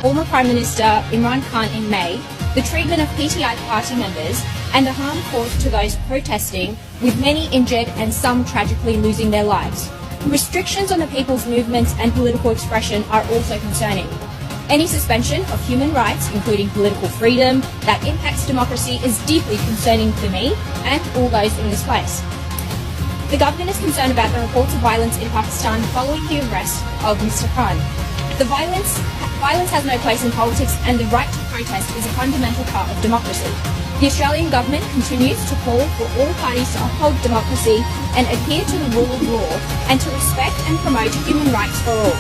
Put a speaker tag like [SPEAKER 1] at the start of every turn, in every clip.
[SPEAKER 1] former Prime Minister Imran Khan in May, the treatment of PTI party members, and the harm caused to those protesting, with many injured and some tragically losing their lives. Restrictions on the people's movements and political expression are also concerning. Any suspension of human rights, including political freedom, that impacts democracy is deeply concerning for me and all those in this place. The government is concerned about the reports of violence in Pakistan following the arrest of Mr. Khan. The violence has no place in politics, and the right to protest is a fundamental part of democracy. The Australian government continues to call for all parties to uphold democracy and adhere to the rule of law and to respect and promote human rights for all.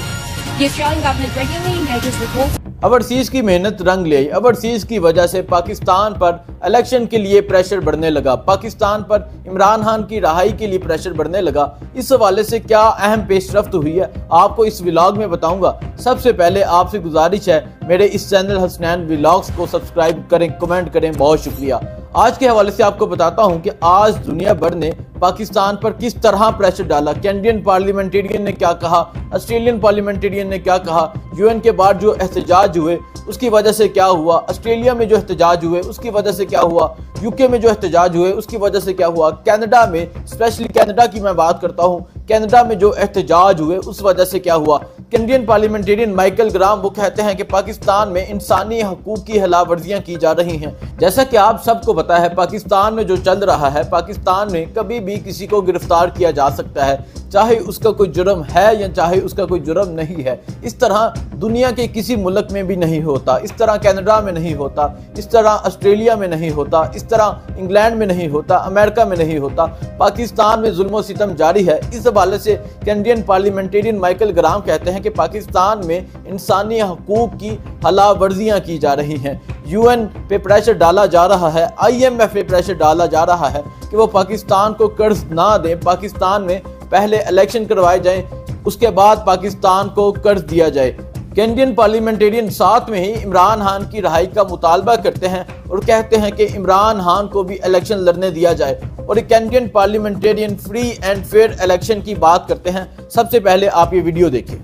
[SPEAKER 1] The Australian government regularly engages with all.
[SPEAKER 2] Overseas की मेहनत रंग ले आई। Overseas की वजह से पाकिस्तान पर election के लिए प्रेशर बढ़ने लगा, पाकिस्तान पर इमरान खान की रहाई के लिए प्रेशर बढ़ने लगा। इस हवाले से क्या अहम पेशरफ्त हुई है आपको इस व्लॉग में बताऊंगा। सबसे पहले आपसे गुजारिश है, मेरे इस चैनल हसनैन व्लॉग्स को सब्सक्राइब करें, कमेंट करें, बहुत शुक्रिया। आज के हवाले से आपको बताता हूं कि आज दुनिया भर ने पाकिस्तान पर किस तरह प्रेशर डाला। कैनेडियन पार्लियामेंटेरियन ने क्या कहा, ऑस्ट्रेलियन पार्लियामेंटेरियन ने क्या कहा, यूएन के बाद जो एहतजाज हुए उसकी वजह से क्या हुआ, ऑस्ट्रेलिया में जो एहतजाज हुए उसकी वजह से क्या हुआ, यूके में जो एहतजाज हुए उसकी वजह से क्या हुआ, कनाडा में, स्पेशली कनाडा की मैं बात करता हूं, कनाडा में जो एहतजाज हुए उस वजह से क्या हुआ। कैनेडियन पार्लियामेंटेरियन माइकल ग्राम वो कहते हैं कि पाकिस्तान में इंसानी हकूक की खिलाफवर्जियां की जा रही हैं। जैसा कि आप सबको पता है, पाकिस्तान में जो चल रहा है, पाकिस्तान में कभी भी किसी को गिरफ्तार किया जा सकता है, चाहे उसका कोई जुर्म है या चाहे उसका कोई जुर्म नहीं है। इस तरह दुनिया के किसी मुल्क में भी नहीं होता, इस तरह कनाडा में नहीं होता, इस तरह ऑस्ट्रेलिया में नहीं होता, इस तरह इंग्लैंड में नहीं होता, अमेरिका में नहीं होता। पाकिस्तान में जुल्म सितम जारी है। इस हवाले से कैनेडियन पार्लियामेंटेरियन माइकल ग्राम कहते हैं कि पाकिस्तान में इंसानी हकूक की खिलाफवर्जियां की जा रही हैं। यूएन पे प्रेशर डाला जा रहा है, IMF पे प्रेशर डाला जा रहा है कि वो पाकिस्तान को कर्ज ना दें, पाकिस्तान में पहले इलेक्शन करवाए जाएं, उसके बाद पाकिस्तान को कर्ज दिया जाए। कैनेडियन पार्लियामेंटेरियन साथ में ही इमरान खान की रहाई का मुतालबा करते हैं और कहते हैं कि इमरान खान को भी इलेक्शन लड़ने दिया जाए। और Canadian parliamentarian free and fair election की बात करते हैं। सबसे पहले आप ये वीडियो देखें।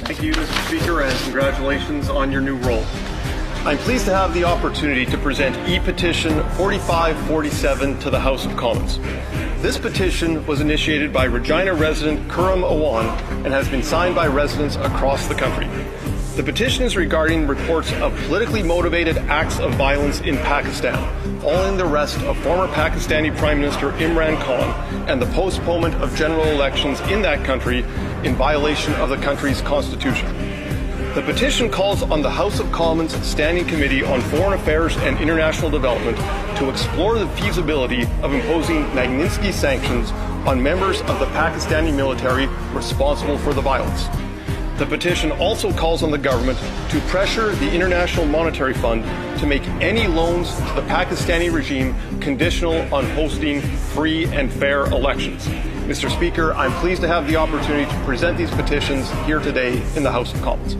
[SPEAKER 3] Thank you, Mr. Speaker, and congratulations on your new role. I'm pleased to have the opportunity to present e-petition 4547 to the House of Commons. This petition was initiated by Regina resident Kuram Awan and has been signed by residents across the country. The petition is regarding reports of politically motivated acts of violence in Pakistan, following the arrest of former Pakistani Prime Minister Imran Khan and the postponement of general elections in that country in violation of the country's constitution. The petition calls on the House of Commons Standing Committee on Foreign Affairs and International Development to explore the feasibility of imposing Magnitsky sanctions on members of the Pakistani military responsible for the violence. The petition also calls on the government to pressure the International Monetary Fund to make any loans to the Pakistani regime conditional on hosting free and fair elections. Mr. Speaker, I'm pleased to have the opportunity to present these petitions here today in the House of Commons.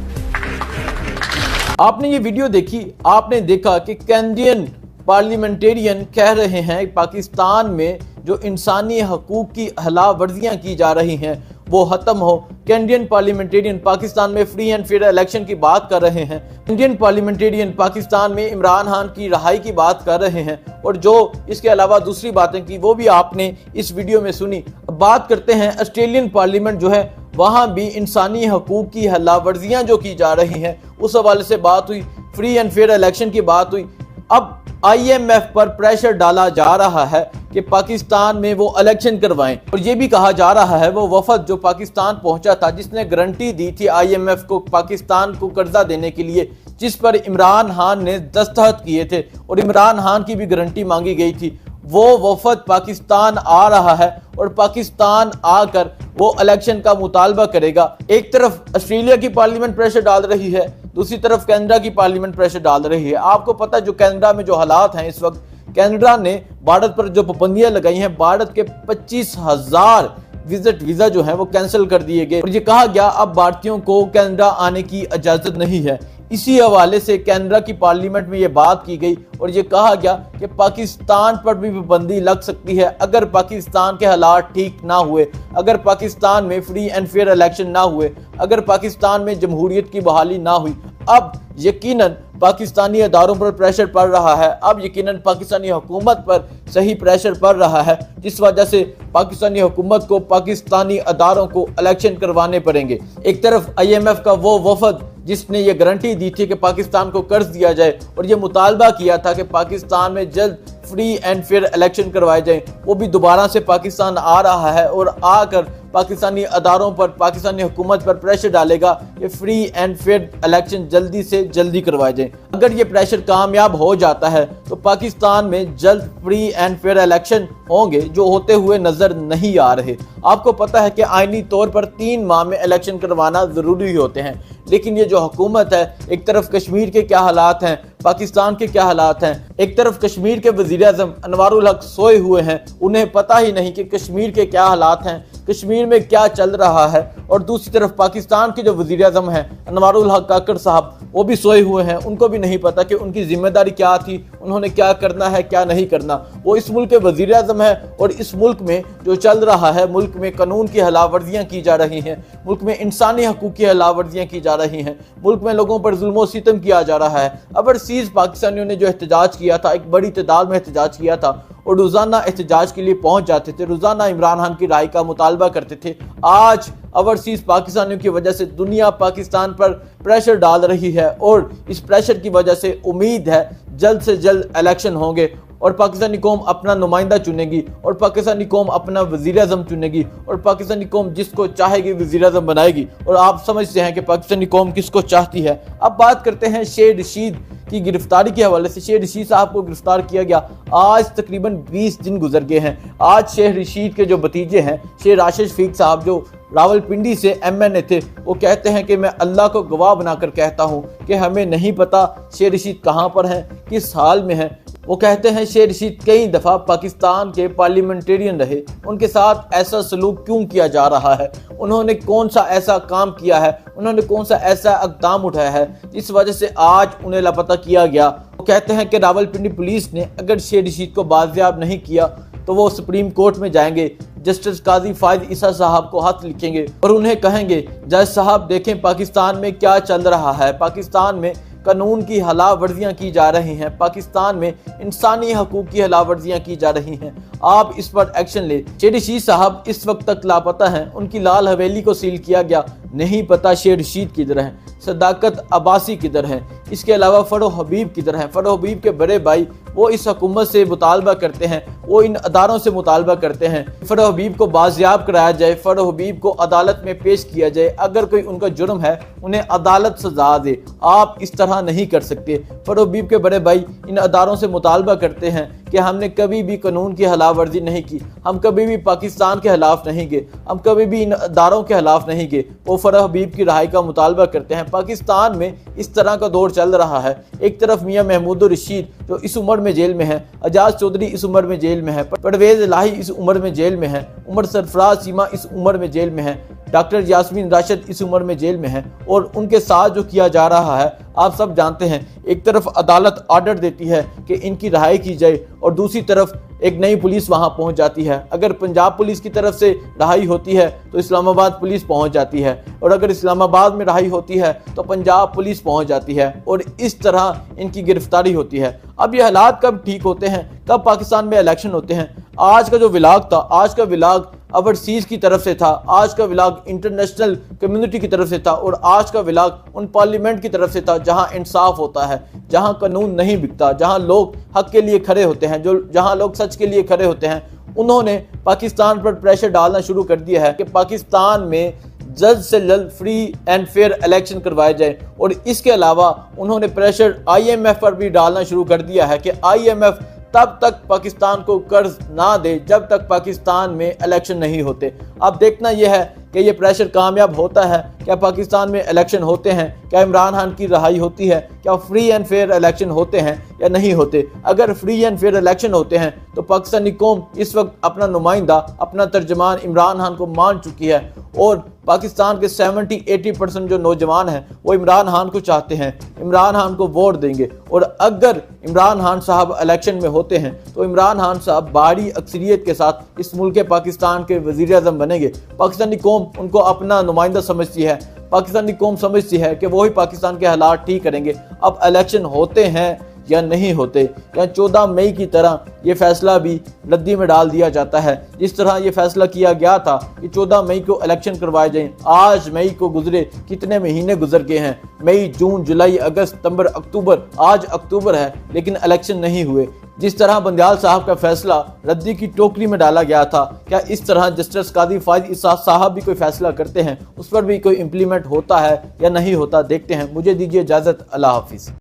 [SPEAKER 2] आपने ये video देखी, आपने देखा कि Canadian parliamentarian कह रहे हैं पाकिस्तान में जो इंसानी हकूक की खिलाफवर्जियां की जा रही हैं वो खत्म हो। कैनेडियन पार्लियामेंटेरियन पाकिस्तान में फ्री एंड फेयर इलेक्शन की बात कर रहे हैं। कैनेडियन पार्लियामेंटेरियन पाकिस्तान में इमरान खान की रहाई की बात कर रहे हैं और जो इसके अलावा दूसरी बातें की वो भी आपने इस वीडियो में सुनी। बात करते हैं ऑस्ट्रेलियन पार्लियामेंट जो है, वहां भी इंसानी हकूक की खिलाफवर्जियां जो की जा रही हैं उस हवाले से बात हुई, फ्री एंड फेयर इलेक्शन की बात हुई। अब IMF पर प्रेशर डाला जा रहा है कि पाकिस्तान में वो इलेक्शन करवाएं और ये भी कहा जा रहा है वो वफद जो पाकिस्तान पहुंचा था जिसने गारंटी दी थी IMF को पाकिस्तान को कर्जा देने के लिए, जिस पर इमरान खान ने दस्तखत किए थे और इमरान खान की भी गारंटी मांगी गई थी, वो वफद पाकिस्तान आ रहा है और पाकिस्तान आकर वो इलेक्शन का मुतालबा करेगा। एक तरफ ऑस्ट्रेलिया की पार्लियामेंट प्रेशर डाल रही है, दूसरी तरफ कनाडा की पार्लियामेंट प्रेशर डाल रही है। आपको पता है जो कनाडा में जो हालात हैं इस वक्त, कनाडा ने भारत पर जो पाबंदियां लगाई हैं, भारत के 25,000 विजिट वीजा जो है वो कैंसिल कर दिए गए और ये कहा गया अब भारतीयों को कनाडा आने की इजाजत नहीं है। इसी हवाले से कैनरा की पार्लियामेंट में ये बात की गई और ये कहा गया कि पाकिस्तान पर भी पाबंदी लग सकती है अगर पाकिस्तान के हालात ठीक ना हुए, अगर पाकिस्तान में फ्री एंड फेयर इलेक्शन ना हुए, अगर पाकिस्तान में जमहूरियत की बहाली ना हुई। अब यकीनन पाकिस्तानी अदारों पर प्रेशर पड़ रहा है, अब यकीनन पाकिस्तानी हुकूमत पर सही प्रेशर पड़ रहा है, जिस वजह से पाकिस्तानी हुकूमत को पाकिस्तानी अदारों को इलेक्शन करवाने पड़ेंगे। एक तरफ IMF का वो वफद जिसने ये गारंटी दी थी कि पाकिस्तान को कर्ज दिया जाए और ये मुतालबा किया था कि पाकिस्तान में जल्द फ्री एंड फेयर इलेक्शन करवाए जाएं, वो भी दोबारा से पाकिस्तान आ रहा है और आकर पाकिस्तानी अदारों पर, पाकिस्तानी हुकूमत पर प्रेशर डालेगा कि फ्री एंड फेयर इलेक्शन जल्दी से जल्दी करवाए जाएं। अगर ये प्रेशर कामयाब हो जाता है तो पाकिस्तान में जल्द फ्री एंड फेयर इलेक्शन होंगे जो होते हुए नजर नहीं आ रहे। आपको पता है कि आईनी तौर पर 3 माह में इलेक्शन करवाना जरूरी होते हैं, लेकिन ये जो हुकूमत है, एक तरफ कश्मीर के क्या हालात हैं, पाकिस्तान के क्या हालात हैं, एक तरफ कश्मीर के वज़ीर आज़म अनवारुल हक सोए हुए हैं, उन्हें पता ही नहीं कि कश्मीर के क्या हालात हैं, कश्मीर में क्या चल रहा है, और दूसरी तरफ पाकिस्तान के जो वज़ीर आज़म हैं अनवारुल हक काकर साहब, वो भी सोए हुए हैं, उनको भी नहीं पता कि उनकी जिम्मेदारी क्या थी, उन्होंने क्या करना है क्या नहीं करना। वो इस मुल्क के वज़ीर आज़म है और इस मुल्क में जो चल रहा है, मुल्क में कानून की खिलाफवर्जियाँ की जा रही हैं, मुल्क में इंसानी हकूक़ की खिलाफवर्जियाँ की जा रही हैं, मुल्क में लोगों पर जुल्म सितम किया जा रहा है। ओवरसीज़ पाकिस्तानियों ने जो एहतजाज किया था, एक बड़ी तादाद में एहतजाज किया था और रोज़ाना एहतजाज के लिए पहुंच जाते थे, रोज़ाना इमरान खान की राय का मुतालबा करते थे। आज ओवरसीज़ पाकिस्तानियों की वजह से दुनिया पाकिस्तान पर प्रेशर डाल रही है और इस प्रेशर की वजह से उम्मीद है जल्द से जल्द इलेक्शन होंगे और पाकिस्तानी कौम अपना नुमाइंदा चुनेगी और पाकिस्तानी कौम अपना वज़ीर आज़म चुनेगी और पाकिस्तानी कौम जिसको चाहेगी वज़ीर आज़म बनाएगी। और आप समझते हैं कि पाकिस्तानी कौम किसको चाहती है। अब बात करते हैं शेर रशीद की गिरफ्तारी के हवाले से। शेर रशीद साहब को गिरफ्तार किया गया, आज तकरीबन 20 दिन गुजर गए हैं। आज शेर रशीद के जो भतीजे हैं, शेर आशीष शफीक साहब, जो रावलपिंडी से MNA थे, वो कहते हैं कि मैं अल्लाह को गवाह बनाकर कहता हूँ कि हमें नहीं पता शेर रशीद कहाँ पर हैं, किस हाल में हैं। वो कहते हैं शेर रशीद कई दफ़ा पाकिस्तान के पार्लियामेंटेरियन रहे, उनके साथ ऐसा सलूक क्यों किया जा रहा है, उन्होंने कौन सा ऐसा काम किया है, उन्होंने कौन सा ऐसा इक़दाम उठाया है जिस वजह से आज उन्हें लापता किया गया। वो कहते हैं कि रावलपिंडी पुलिस ने अगर शेर रशीद को बाजियाब नहीं किया तो वो सुप्रीम कोर्ट में जाएंगे, जस्टिस काजी फायद ईसा साहब को हाथ लिखेंगे और उन्हें कहेंगे जज साहब देखें पाकिस्तान में क्या चल रहा है, पाकिस्तान में कानून की खिलाफवर्जियां की जा रही हैं, पाकिस्तान में इंसानी हकूक़ की खिलाफवर्जियां की जा रही हैं, आप इस पर एक्शन ले। शेर रशीद साहब इस वक्त तक लापता हैं, उनकी लाल हवेली को सील किया गया, नहीं पता शेर रशीद किधर हैं, सदाकत अब्बासी किधर हैं, इसके अलावा फरोह हबीब किधर हैं। फरोह हबीब के बड़े भाई वो इस हुकूमत से मुतालबा करते हैं, वो इन अदारों से मुतालबा करते हैं फरोह हबीब को बाजियाब कराया जाए, फरोह हबीब को अदालत में पेश किया जाए, अगर कोई उनका जुर्म है उन्हें अदालत सजा दे। आप इस तरह नहीं कर सकते। फरोह हबीब के बड़े भाई इन अदारों से मुतालबा करते हैं कि हमने कभी भी कानून की खिलाफवर्जी नहीं की, हम कभी भी पाकिस्तान के खिलाफ नहीं गए, हम कभी भी इन अदारों के खिलाफ नहीं गए। वो फरोह हबीब की रहाई का मुतालबा करते हैं। पाकिस्तान में इस तरह का दौर चल रहा है, एक तरफ मियां महमूद रशीद जो इस उम्र में जेल में है, एजाज चौधरी इस उम्र में जेल में है, परवेज इलाही इस उम्र में जेल में है, उमर सरफराज सीमा इस उम्र में जेल में है, डॉक्टर यास्मीन राशिद इस उम्र में जेल में है और उनके साथ जो किया जा रहा है आप सब जानते हैं। एक तरफ अदालत ऑर्डर देती है कि इनकी रिहाई की जाए और दूसरी तरफ एक नई पुलिस वहां पहुंच जाती है। अगर पंजाब पुलिस की तरफ से रिहाई होती है तो इस्लामाबाद पुलिस पहुंच जाती है और अगर इस्लामाबाद में रिहाई होती है तो पंजाब पुलिस पहुंच जाती है और इस तरह इनकी गिरफ्तारी होती है। अब ये हालात कब ठीक होते हैं, कब पाकिस्तान में इलेक्शन होते हैं। आज का जो विलाग था, आज का विलाग ओवरसीज की तरफ से था, आज का विलाग इंटरनेशनल कम्युनिटी की तरफ से था और आज का विलाग उन पार्लियामेंट की तरफ से था जहां इंसाफ होता है, जहां कानून नहीं बिकता, जहां लोग हक के लिए खड़े होते हैं, जहां लोग सच के लिए खड़े होते हैं। उन्होंने पाकिस्तान पर प्रेशर डालना शुरू कर दिया है कि पाकिस्तान में जल्द से जल्द फ्री एंड फेयर इलेक्शन करवाए जाए और इसके अलावा उन्होंने प्रेशर IMF पर भी डालना शुरू कर दिया है कि IMF तब तक पाकिस्तान को कर्ज ना दे जब तक पाकिस्तान में इलेक्शन नहीं होते। अब देखना यह है कि ये प्रेशर कामयाब होता है, क्या पाकिस्तान में इलेक्शन होते हैं, क्या इमरान खान की रिहाई होती है, क्या फ्री एंड फेयर इलेक्शन होते हैं या नहीं होते। अगर फ्री एंड फेयर इलेक्शन होते हैं तो पाकिस्तानी कौम इस वक्त अपना नुमाइंदा, अपना तर्जमान इमरान खान को मान चुकी है और पाकिस्तान के 70-80% जो नौजवान हैं वो इमरान खान को चाहते हैं, इमरान खान को वोट देंगे। और अगर इमरान खान साहब इलेक्शन में होते हैं तो इमरान खान साहब बड़ी अक्सरियत के साथ इस मुल्क पाकिस्तान के वज़ीर आज़म बनेंगे। पाकिस्तानी कौम उनको अपना नुमाइंदा समझती है, पाकिस्तानी कौम समझती है कि वही पाकिस्तान के हालात ठीक करेंगे। अब इलेक्शन होते हैं या नहीं होते, या 14 मई की तरह ये फैसला भी रद्दी में डाल दिया जाता है। जिस तरह ये फैसला किया गया था कि 14 मई को इलेक्शन करवाए जाएं, आज मई को गुजरे कितने महीने गुजर गए हैं, मई, जून, जुलाई, अगस्त, सितंबर, अक्टूबर, आज अक्टूबर है लेकिन इलेक्शन नहीं हुए। जिस तरह बंदियाल साहब का फैसला रद्दी की टोकरी में डाला गया था, क्या इस तरह जस्टिस कादी फायद इसाक साहब भी कोई फैसला करते हैं, उस पर भी कोई इम्प्लीमेंट होता है या नहीं होता, देखते हैं। मुझे दीजिए इजाज़त, अल्लाह हाफिज़।